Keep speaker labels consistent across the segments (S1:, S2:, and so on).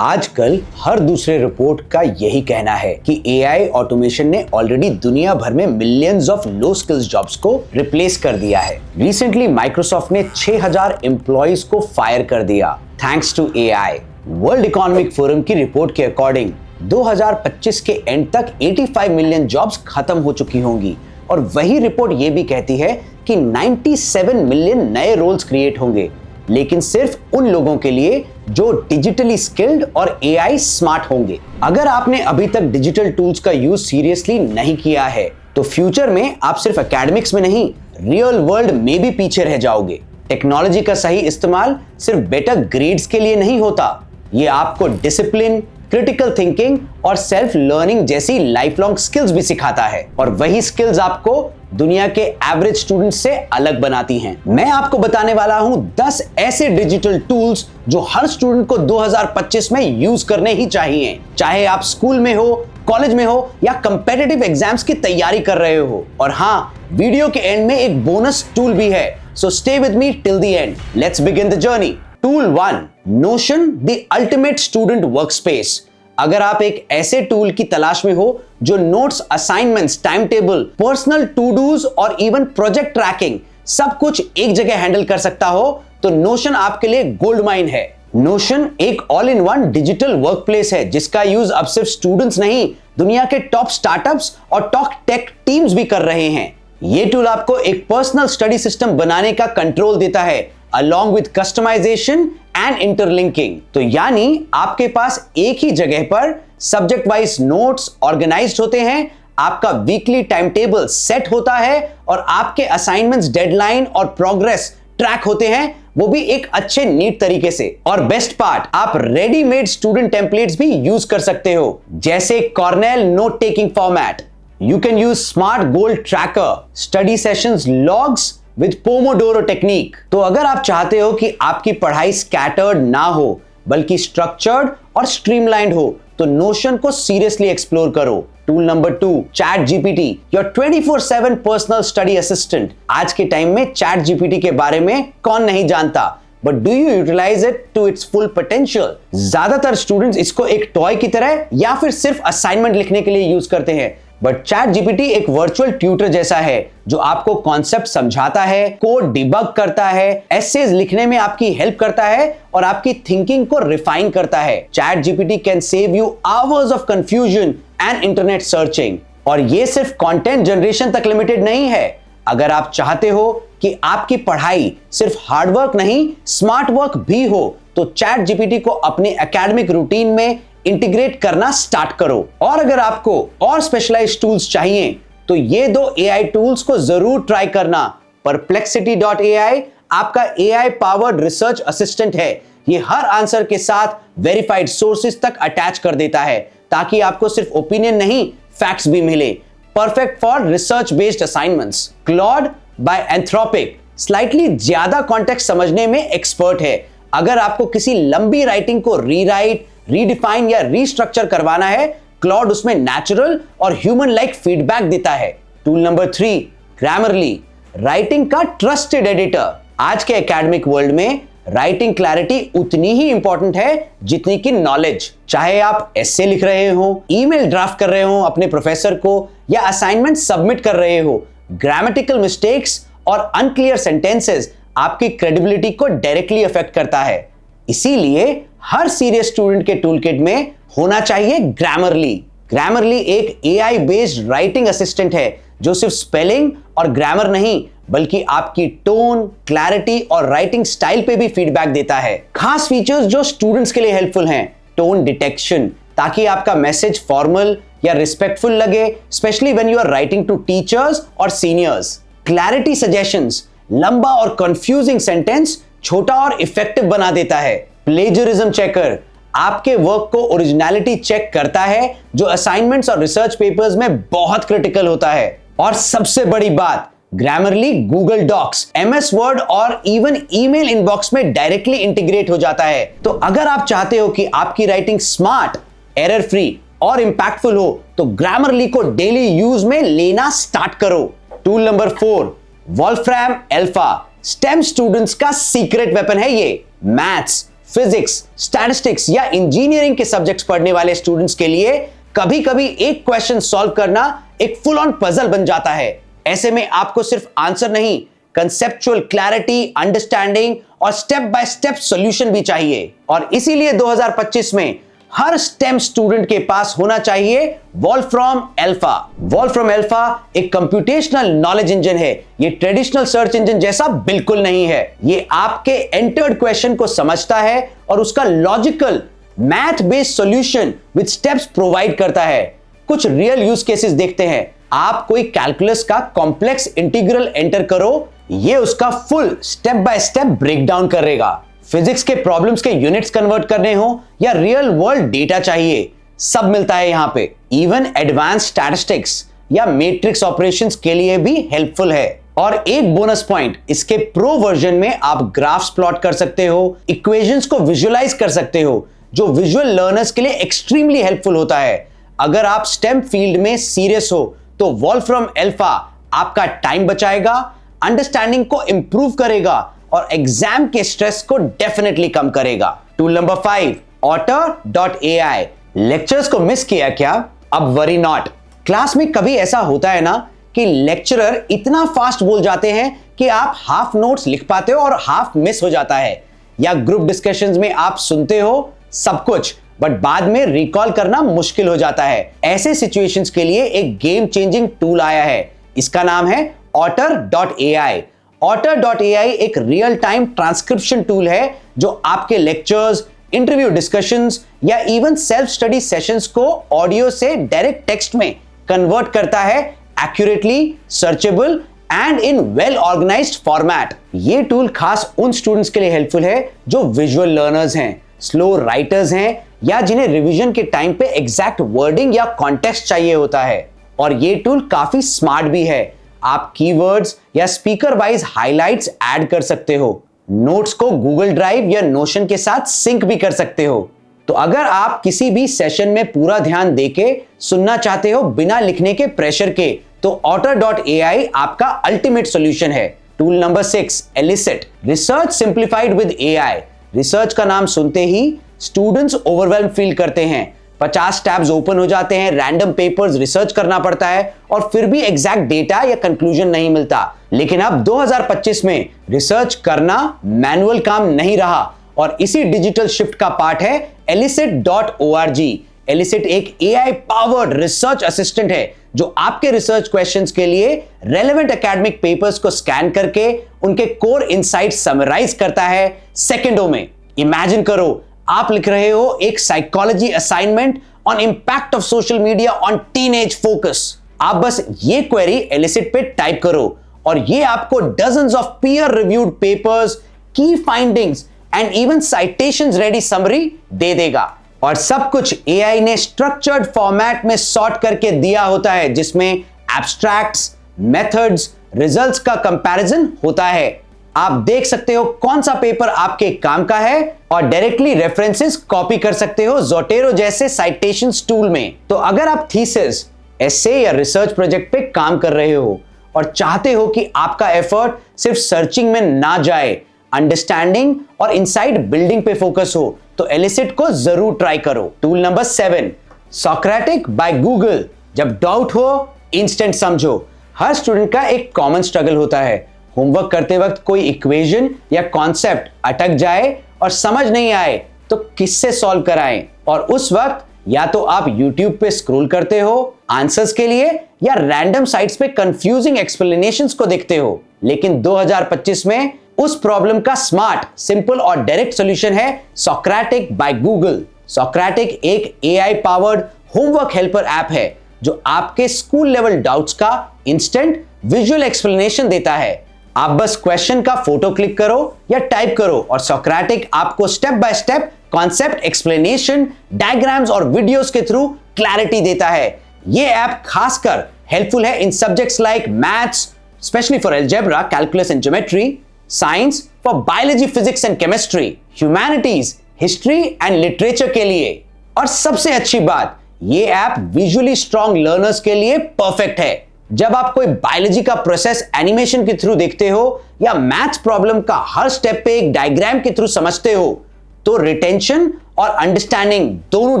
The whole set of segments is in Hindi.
S1: आजकल हर दूसरे रिपोर्ट का यही कहना है कि एआई ऑटोमेशन ने ऑलरेडी दुनिया भर में millions of low skills jobs को रिप्लेस कर दिया है। रिसेंटली माइक्रोसॉफ्ट ने 6000 एम्प्लॉइज को फायर कर दिया thanks to AI. World Economic Forum की रिपोर्ट के अकॉर्डिंग 2025 के एंड तक 85 मिलियन जॉब्स खत्म हो चुकी होंगी और वही रिपोर्ट ये भी कहती है कि 97 मिलियन नए रोल्स क्रिएट होंगे, लेकिन सिर्फ उन लोगों के लिए जो डिजिटली स्किल्ड और एआई स्मार्ट होंगे। अगर आपने अभी तक डिजिटल टूल्स का यूज सीरियसली नहीं किया है तो फ्यूचर में आप सिर्फ एकेडमिक्स में नहीं, रियल वर्ल्ड में भी पीछे रह जाओगे। टेक्नोलॉजी का सही इस्तेमाल सिर्फ बेटर ग्रेड्स के लिए नहीं होता, ये आपको डिसिप्लिन, क्रिटिकल थिंकिंग और सेल्फ लर्निंग जैसी लाइफ लॉन्ग स्किल्स भी सिखाता है और वही स्किल्स आपको दुनिया के एवरेज स्टूडेंट से अलग बनाती हैं। मैं आपको बताने वाला हूं 10 ऐसे डिजिटल टूल्स जो हर स्टूडेंट को 2025 में यूज करने ही चाहिए, चाहे आप स्कूल में हो, कॉलेज में हो या कंपेटिटिव एग्जाम्स की तैयारी कर रहे हो। और हाँ, वीडियो के एंड में एक बोनस टूल भी है, so stay with me till the end. Let's begin the journey. Tool 1, notion the ultimate student workspace. अगर आप एक ऐसे टूल की तलाश में हो जो notes, assignments, time table, personal to dos और इवन प्रोजेक्ट ट्रैकिंग सब कुछ एक जगह हैंडल कर सकता हो तो नोशन आपके लिए गोल्ड माइन है। नोशन एक all in one digital workplace है जिसका यूज अब सिर्फ स्टूडेंट्स नहीं, दुनिया के टॉप स्टार्टअप्स और टॉप टेक टीम्स भी कर रहे हैं। ये टूल आपको एक पर्सनल स्टडी सिस्टम बनाने का कंट्रोल देता है along with customization and interlinking। तो यानी आपके पास एक ही जगह पर सब्जेक्ट वाइज नोट्स ऑर्गेनाइज्ड होते हैं, आपका वीकली टाइम टेबल सेट होता है और आपके असाइनमेंट्स, डेडलाइन और प्रोग्रेस ट्रैक होते हैं, वो भी एक अच्छे नीट तरीके से। और बेस्ट पार्ट, आप रेडीमेड स्टूडेंट टेम्पलेट्स भी यूज कर सकते हो, जैसे Cornell note taking format. You can use smart goal tracker, study sessions logs with Pomodoro technique. तो अगर आप चाहते हो कि आपकी पढ़ाई स्कैटर्ड ना हो बल्कि स्ट्रक्चर्ड और स्ट्रीमलाइंड हो तो नोशन को सीरियसली एक्सप्लोर करो। Tool number 2, chat GPT, your 24/7 personal study assistant. आज के टाइम में चैट जीपीटी के बारे में कौन नहीं जानता, but do you utilise it to its full potential? ज्यादातर स्टूडेंट्स इसको एक टॉय की तरह या फिर सिर्फ असाइनमेंट लिखने के लिए यूज करते हैं, बट चैट जीपीटी एक वर्चुअल ट्यूटर जैसा है जो आपको कॉन्सेप्ट समझाता है, कोड डिबग करता है, एसेज लिखने में आपकी हेल्प करता है और आपकी थिंकिंग को रिफाइन करता है। Chat GPT can save you hours of confusion and internet searching. और ये सिर्फ कंटेंट जनरेशन तक लिमिटेड नहीं है। अगर आप चाहते हो कि आपकी पढ़ाई सिर्फ हार्डवर्क नहीं, स्मार्ट वर्क भी हो तो चैट जीपीटी को अपने एकेडमिक रूटीन में इंटीग्रेट करना स्टार्ट करो। और अगर आपको और स्पेशलाइज्ड टूल्स चाहिए तो ये दो एआई टूल्स को जरूर ट्राई करना। Perplexity.ai आपका एआई पावर्ड रिसर्च असिस्टेंट है। ये हर आंसर के साथ वेरीफाइड सोर्सेज तक अटैच कर देता है ताकि आपको सिर्फ ओपिनियन नहीं, फैक्ट्स भी मिले। Perfect for research based assignments. Claude by Anthropic slightly ज्यादा कॉन्टेक्स्ट समझने में एक्सपर्ट है। अगर आपको किसी लंबी राइटिंग को रीराइट, रीडिफाइन या रीस्ट्रक्चर करवाना है, क्लॉड उसमें नेचुरल और ह्यूमन लाइक फीडबैक देता है। टूल नंबर 3, ग्रामरली, राइटिंग का ट्रस्टेड एडिटर। आज के एकेडमिक वर्ल्ड में राइटिंग क्लैरिटी उतनी ही इंपॉर्टेंट है जितनी कि नॉलेज। चाहे आप एस्से लिख रहे हो, ईमेल ड्राफ्ट कर रहे हो अपने प्रोफेसर को या असाइनमेंट सबमिट कर रहे हो, ग्रामेटिकल मिस्टेक्स और अनक्लियर सेंटेंसेस आपकी क्रेडिबिलिटी को डायरेक्टली अफेक्ट करता है। इसीलिए हर सीरियस स्टूडेंट के टूलकिट में होना चाहिए ग्रामरली। ग्रामरली एक एआई बेस्ड राइटिंग असिस्टेंट है जो सिर्फ स्पेलिंग और ग्रामर नहीं बल्कि आपकी टोन, क्लैरिटी और राइटिंग स्टाइल पे भी फीडबैक देता है। खास फीचर्स जो स्टूडेंट्स के लिए हेल्पफुल हैं, टोन डिटेक्शन, ताकि आपका मैसेज फॉर्मल या रिस्पेक्टफुल लगे, specially when you are writing to teachers और सीनियर्स। क्लैरिटी सजेशंस, लंबा और कंफ्यूजिंग सेंटेंस छोटा और इफेक्टिव बना देता है। प्लेजरिज्म चेकर, आपके वर्क को ओरिजिनलिटी चेक करता है जो असाइनमेंट्स और रिसर्च पेपर्स में बहुत क्रिटिकल होता है। और सबसे बड़ी बात, Grammarly Google Docs, MS Word और इवन ईमेल इनबॉक्स में डायरेक्टली इंटीग्रेट हो जाता है। तो अगर आप चाहते हो कि आपकी राइटिंग स्मार्ट, एरर फ्री और इंपैक्टफुल हो तो ग्रामरली को डेली यूज में लेना स्टार्ट करो। Tool number 4, Wolfram alpha, stem students का सीक्रेट वेपन है ये। मैथ्स, फिजिक्स, स्टैटिस्टिक्स या इंजीनियरिंग के सब्जेक्ट्स पढ़ने वाले स्टूडेंट्स के लिए कभी कभी एक क्वेश्चन सॉल्व करना एक फुल ऑन पजल बन जाता है। ऐसे में आपको सिर्फ आंसर नहीं, कंसेप्चुअल क्लैरिटी, अंडरस्टैंडिंग और स्टेप बाय स्टेप सॉल्यूशन भी चाहिए। और इसीलिए 2025 में हर स्टेम स्टूडेंट के पास होना चाहिए वॉल्फ्रॉम एल्फा। वॉल्फ्रॉम एल्फा एक कंप्यूटेशनल नॉलेज इंजन है। ये ट्रेडिशनल सर्च इंजन जैसा बिल्कुल नहीं है। ये आपके एंटर्ड क्वेश्चन को समझता है और उसका logical math based solution with steps provide करता है। कुछ रियल यूज केसेस देखते हैं। आप कोई कैलकुलस का कॉम्प्लेक्स इंटीग्रल एंटर करो, ये उसका full step by step breakdown करेगा। फिजिक्स के प्रॉब्लम्स के यूनिट्स कन्वर्ट करने हो या रियल वर्ल्ड डेटा चाहिए, सब मिलता है यहां पे। इवन एडवांस स्टैटिस्टिक्स या मैट्रिक्स ऑपरेशंस के लिए भी हेल्पफुल है। और एक बोनस पॉइंट, इसके प्रो वर्जन में आप ग्राफ्स प्लॉट कर सकते हो, इक्वेशंस को विजुअलाइज कर सकते हो, जो विजुअल लर्नर्स के लिए एक्सट्रीमली हेल्पफुल होता है। अगर आप स्टेम फील्ड में सीरियस हो तो वॉल्फ्रॉम एल्फा आपका टाइम बचाएगा, अंडरस्टैंडिंग को इंप्रूव करेगा और एग्जाम के स्ट्रेस को डेफिनेटली कम करेगा। Tool number 5, otter.ai। लेक्चर्स को मिस किया क्या? अब वरी नॉट। क्लास में कभी ऐसा होता है ना कि लेक्चरर इतना फास्ट बोल जाते हैं कि आप हाफ नोट्स लिख पाते हो और हाफ मिस हो जाता है, या ग्रुप डिस्कशंस में आप सुनते हो सब कुछ बट बाद में रिकॉल करना मुश्किल हो जाता है। ऐसे सिचुएशंस के लिए एक गेम चेंजिंग टूल आया है, इसका नाम है otter.ai। otter.ai एक रियल टाइम ट्रांसक्रिप्शन टूल है जो आपके लेक्चर्स, इंटरव्यू डिस्कशंस या इवन सेल्फ स्टडी सेशंस को ऑडियो से डायरेक्ट टेक्स्ट में कन्वर्ट करता है, accurately, searchable and in well organised format. ये टूल खास उन स्टूडेंट्स के लिए हेल्पफुल है जो विजुअल लर्नर्स हैं, स्लो राइटर्स हैं या जिन्हें रिवीजन के टाइम पे एग्जैक्ट वर्डिंग या कॉन्टेक्स्ट चाहिए होता है। और ये टूल काफी स्मार्ट भी है। आप कीवर्ड्स या स्पीकर वाइज हाइलाइट्स ऐड कर सकते हो, नोट्स को गूगल ड्राइव या नोशन के साथ सिंक भी कर सकते हो। तो अगर आप किसी भी सेशन में पूरा ध्यान देके सुनना चाहते हो बिना लिखने के प्रेशर के, तो otter.ai आपका अल्टीमेट सॉल्यूशन है। Tool number 6, elicit. Research simplified with AI। Research का नाम सुनते ही स्टूडेंट्स ओवरवेल्म फील करते हैं। 50 टैब्स ओपन हो जाते हैं, रैंडम पेपर्स रिसर्च करना पड़ता है और फिर भी एग्जैक्ट डेटा या कंक्लूजन नहीं मिलता। लेकिन अब 2025 में रिसर्च करना मैनुअल काम नहीं रहा और इसी डिजिटल शिफ्ट का पार्ट है elicit.org। एलिसिट एक AI पावर्ड रिसर्च असिस्टेंट है जो आपके रिसर्च क्वेश्चंस के लिए रेलेवेंट एकेडमिक पेपर्स को स्कैन करके उनके कोर इनसाइट्स समराइज करता है सेकंडों में। इमेजिन करो आप लिख रहे हो एक psychology assignment on impact of social media on teenage focus. आप बस ये क्वेरी एलिसिट पे टाइप करो और ये आपको dozens of peer reviewed papers, की findings and even citations ready summary दे देगा। और सब कुछ AI ने स्ट्रक्चर्ड फॉर्मेट में सॉर्ट करके दिया होता है, जिसमें एब्स्ट्रैक्ट्स, मेथड्स, रिजल्ट्स का कंपैरिजन होता है। आप देख सकते हो कौन सा पेपर आपके काम का है और डायरेक्टली रेफरेंसेस कॉपी कर सकते हो Zotero जैसे साइटेशंस टूल में। तो अगर आप थीसिस, एसे या रिसर्च प्रोजेक्ट पे काम कर रहे हो और चाहते हो कि आपका एफर्ट सिर्फ सर्चिंग में ना जाए, अंडरस्टैंडिंग और इनसाइट बिल्डिंग पे फोकस हो, तो एलिसिट को जरूर ट्राई करो। Tool number 7, Socratic by Google. जब डाउट हो इंस्टेंट समझो। हर स्टूडेंट का एक कॉमन स्ट्रगल होता है। होमवर्क करते वक्त कोई इक्वेशन या कॉन्सेप्ट अटक जाए और समझ नहीं आए तो किससे सॉल्व कराएं। और उस वक्त या तो आप YouTube पे स्क्रॉल करते हो आंसर्स के लिए या रैंडम साइट्स पे कंफ्यूजिंग एक्सप्लेनेशंस को देखते हो। लेकिन 2025 में उस प्रॉब्लम का स्मार्ट, सिंपल और डायरेक्ट सॉल्यूशन है सोक्रेटिक बाय गूगल। सोक्रेटिक एक AI powered homework helper app है जो आपके स्कूल लेवल डाउट्स का इंस्टेंट विजुअल एक्सप्लेनेशन देता है। आप बस क्वेश्चन का फोटो क्लिक करो या टाइप करो और सोक्रेटिक आपको step by step concept explanation, diagrams और वीडियोस के थ्रू क्लैरिटी देता है। ये ऐप खासकर हेल्पफुल है in subjects like maths, specially for algebra, calculus and geometry, science for biology, physics and chemistry, humanities, history and literature के लिए। और सबसे अच्छी बात, ये ऐप विजुअली स्ट्रॉन्ग लर्नर्स के लिए परफेक्ट है। जब आप कोई बायोलॉजी का प्रोसेस एनिमेशन के थ्रू देखते हो या मैथ्स प्रॉब्लम का हर स्टेप पे एक डायग्राम के थ्रू समझते हो, तो रिटेंशन और अंडरस्टैंडिंग दोनों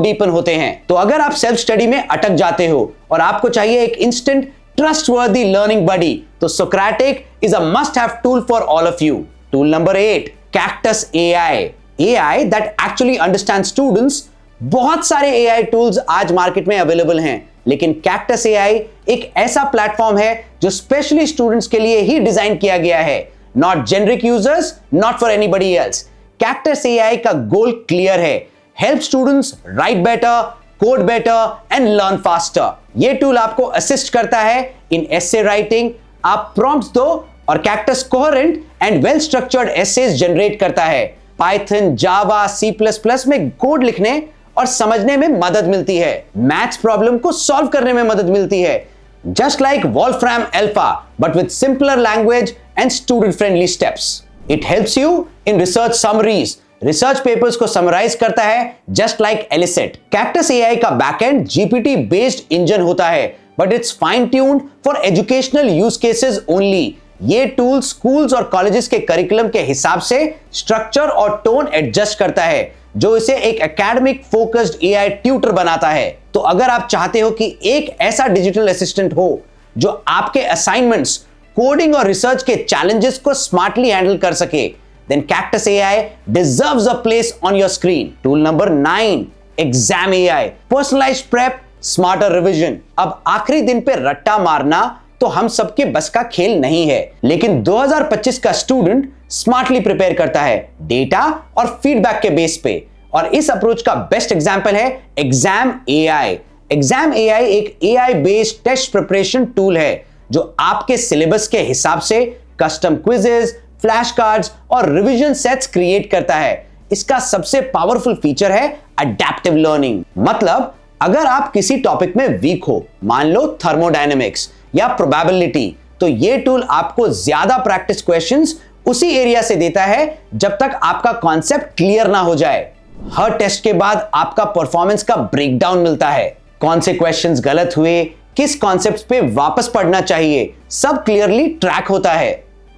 S1: डीपन होते हैं। तो अगर आप सेल्फ स्टडी में अटक जाते हो और आपको चाहिए एक इंस्टेंट ट्रस्टवर्दी लर्निंग बडी, तो Socratic is a must have tool for all of you. Tool number 8, cactus AI that actually understand students. बहुत सारे AI टूल्स आज मार्केट में अवेलेबल हैं, लेकिन कैक्टस AI एक ऐसा प्लेटफॉर्म है जो स्पेशली स्टूडेंट्स के लिए ही डिजाइन किया गया है, not generic users, not for anybody else. Cactus AI का गोल क्लियर है, help students write better, code better and learn faster. ये टूल आपको असिस्ट करता है इन एसे राइटिंग। आप प्रॉम्प्ट्स दो और Cactus coherent and well structured essays generate करता है। पाइथन, जावा, C++ में कोड लिखने और समझने में मदद मिलती है। मैथ्स प्रॉब्लम को सॉल्व करने में मदद मिलती है, just like Wolfram alpha but with simpler language and student friendly steps. It helps you in research summaries, research papers को समराइज करता है जस्ट लाइक एलिसेट। कैक्टस AI का बैकएंड GPT बेस्ड इंजन होता है, but it's fine tuned for educational use cases only. ये टूल स्कूल्स और कॉलेजेस के करिकुलम के हिसाब से स्ट्रक्चर और टोन एडजस्ट करता है, जो इसे एक एकेडमिक फोकस्ड AI ट्यूटर बनाता है। तो अगर आप चाहते हो कि एक ऐसा डिजिटल असिस्टेंट हो जो आपके असाइनमेंट्स, कोडिंग और रिसर्च के चैलेंजेस को स्मार्टली हैंडल कर सके, then Cactus AI deserves a place on your screen. Tool number 9, Exam AI, personalized prep, smarter revision. अब आखिरी दिन पे रट्टा मारना तो हम सबके बस का खेल नहीं है, लेकिन 2025 का स्टूडेंट स्मार्टली प्रिपेयर करता है डेटा और फीडबैक के बेस पे, और इस अप्रोच का बेस्ट एग्जांपल है एग्जाम AI। एग्जाम AI एक AI based test preparation tool है जो आपके सिलेबस के हिसाब से कस्टम क्विजेस, फ्लैश कार्ड्स और रिवीजन सेट्स क्रिएट करता है। इसका सबसे पावरफुल फीचर है अडैप्टिव लर्निंग। मतलब अगर आप किसी टॉपिक में वीक हो, मान लो थर्मोडायनेमिक्स या प्रोबेबिलिटी, तो ये टूल आपको ज्यादा प्रैक्टिस क्वेश्चंस उसी एरिया से देता है जब तक आपका कॉन्सेप्ट क्लियर ना हो जाए। हर टेस्ट के बाद आपका परफॉर्मेंस का ब्रेकडाउन मिलता है, कौन से क्वेश्चंस गलत हुए, किस कॉन्सेप्ट पे वापस पढ़ना चाहिए, सब क्लियरली ट्रैक होता है।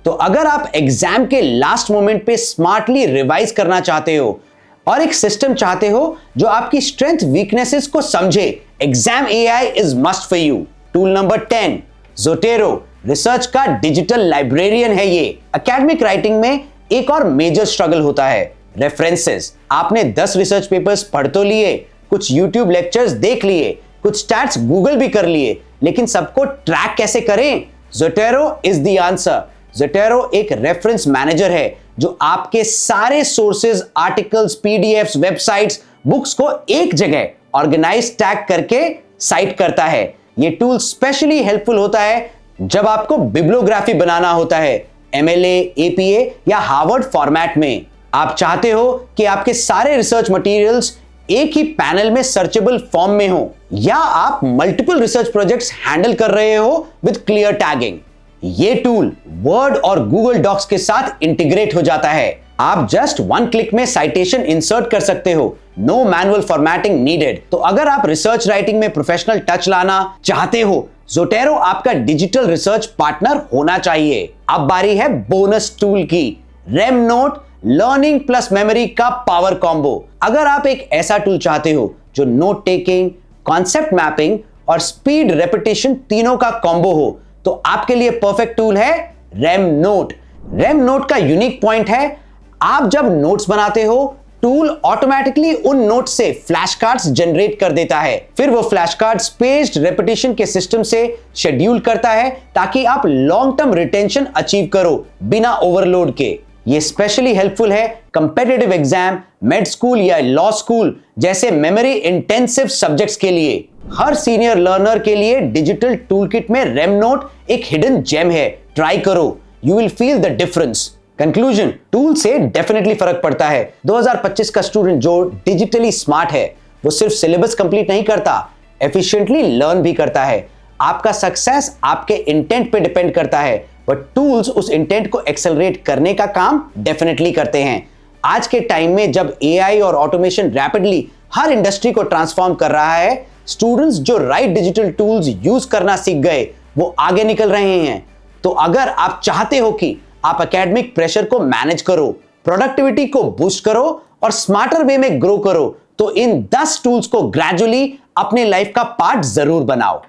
S1: तो अगर आप एग्जाम के लास्ट मोमेंट पे स्मार्टली रिवाइज करना चाहते हो और एक सिस्टम चाहते हो जो आपकी स्ट्रेंथ वीकनेसेस को समझे, exam AI is must for you. Tool number 10, Zotero, research का डिजिटल लाइब्रेरियन है ये। एकेडमिक राइटिंग में एक और मेजर स्ट्रगल होता है, रेफरेंसेस। आपने 10 रिसर्च पेपर्स पढ़ तो लिए, कुछ YouTube लेक्चर्स देख लिए, कुछ स्टैट्स गूगल भी कर लिए, लेकिन सबको ट्रैक कैसे करें? Zotero is the answer. Zotero एक रेफरेंस मैनेजर है जो आपके सारे sources, articles, PDFs, websites, books को एक जगह ऑर्गेनाइज टैग करके साइट करता है। ये टूल स्पेशली हेल्पफुल होता है जब आपको बिब्लियोग्राफी बनाना होता है, MLA, APA या हार्वर्ड फॉर्मेट में। आप चाहते हो कि आपके सारे रिसर्च मटेरियल्स एक ही पैनल में सर्चेबल फॉर्म में हो, या आप मल्टीपल रिसर्च प्रोजेक्ट्स हैंडल कर रहे हो विद क्लियर टैगिंग। ये टूल वर्ड और गूगल डॉक्स के साथ इंटीग्रेट हो जाता है। आप जस्ट 1 क्लिक में साइटेशन इंसर्ट कर सकते हो, नो मैनुअल फॉर्मेटिंग नीडेड। तो अगर आप रिसर्च राइटिंग में प्रोफेशनल टच लाना चाहते हो, Zotero आपका डिजिटल रिसर्च पार्टनर होना चाहिए। अब बारी है बोनस टूल की, RemNote, लर्निंग प्लस मेमोरी का पावर कॉम्बो। अगर आप एक ऐसा टूल चाहते हो जो नोट टेकिंग, कॉन्सेप्ट मैपिंग और स्पीड रेपिटेशन तीनों का कॉम्बो हो, तो आपके लिए परफेक्ट टूल है RemNote। RemNote का यूनिक पॉइंट है, आप जब नोट्स बनाते हो, टूल ऑटोमेटिकली उन नोट्स से फ्लैश कार्ड्स जनरेट कर देता है। फिर वो फ्लैश कार्ड स्पेस्ड रेपिटेशन के सिस्टम से शेड्यूल करता है ताकि आप लॉन्ग टर्म रिटेंशन अचीव करो बिना ओवरलोड के। ये स्पेशली हेल्पफुल है कंपेटिटिव एग्जाम, मेड स्कूल या लॉ स्कूल जैसे मेमोरी इंटेंसिव सब्जेक्ट्स के लिए। हर सीनियर लर्नर के लिए डिजिटल टूलकिट में RemNote एक हिडन जेम है, ट्राई करो, you will feel the difference. Conclusion, tool से डेफिनेटली फर्क पड़ता है। 2025 का स्टूडेंट जो डिजिटली स्मार्ट है, वो सिर्फ सिलेबस कंप्लीट नहीं करता, एफिशिएंटली लर्न भी करता है। आपका सक्सेस आपके इंटेंट पे डिपेंड करता है, बट टूल्स उस इंटेंट को एक्सेलरेट करने का काम डेफिनेटली करते हैं। आज के टाइम में जब AI और ऑटोमेशन रैपिडली हर इंडस्ट्री को ट्रांसफॉर्म कर रहा है, स्टूडेंट्स जो राइट डिजिटल टूल्स यूज करना सीख गए, वो आगे निकल रहे हैं। तो अगर आप चाहते हो कि आप एकेडमिक प्रेशर को मैनेज करो, प्रोडक्टिविटी को बूस्ट करो और स्मार्टर वे में ग्रो करो तो इन 10 टूल्स को ग्रेजुअली अपने लाइफ का पार्ट जरूर बनाओ।